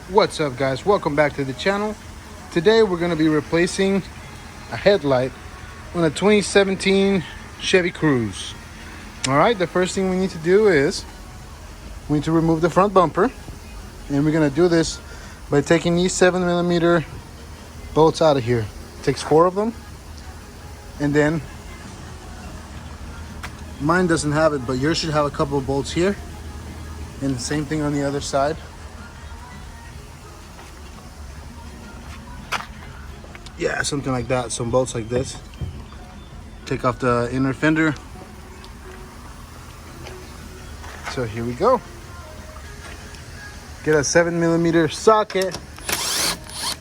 What's up, guys? Welcome back to the channel. Today we're going to be replacing a headlight on a 2017 Chevy Cruze. Alright, the first thing we need to do is we need to remove the front bumper, and we're going to do this by taking these 7mm bolts out of here. It takes 4 of them, and then mine doesn't have it, but yours should have a couple of bolts here, and the same thing on the other side. Yeah, something like that. Some bolts like this. Take off the inner fender. So here we go. Get a 7mm socket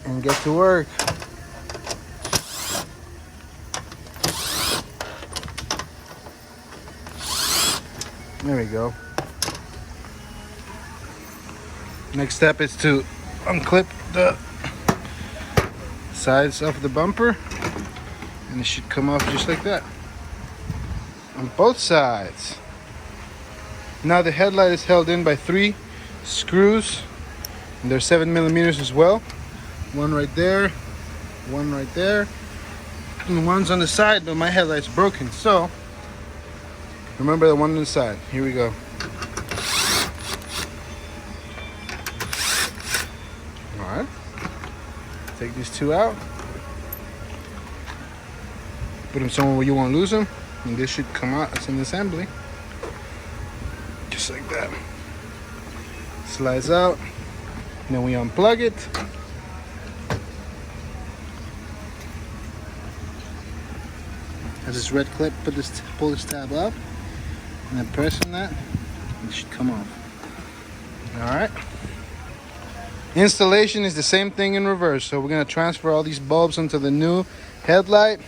and get to work. There we go. Next step is to unclip the sides of the bumper, and it should come off just like that on both sides. Now the headlight is held in by 3 screws, and they're 7mm as well. One right there, one right there, and one's on the side, but my headlight's broken, so remember the one on the side. Here we go. Alright, take these 2 out, put them somewhere where you won't lose them, and this should come out as an assembly, just like that. Slides out, and then we unplug it. Has this red clip. Pull this tab up, and then press on that, and it should come off. All right. Installation is the same thing in reverse. So we're gonna transfer all these bulbs onto the new headlight,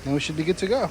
and we should be good to go.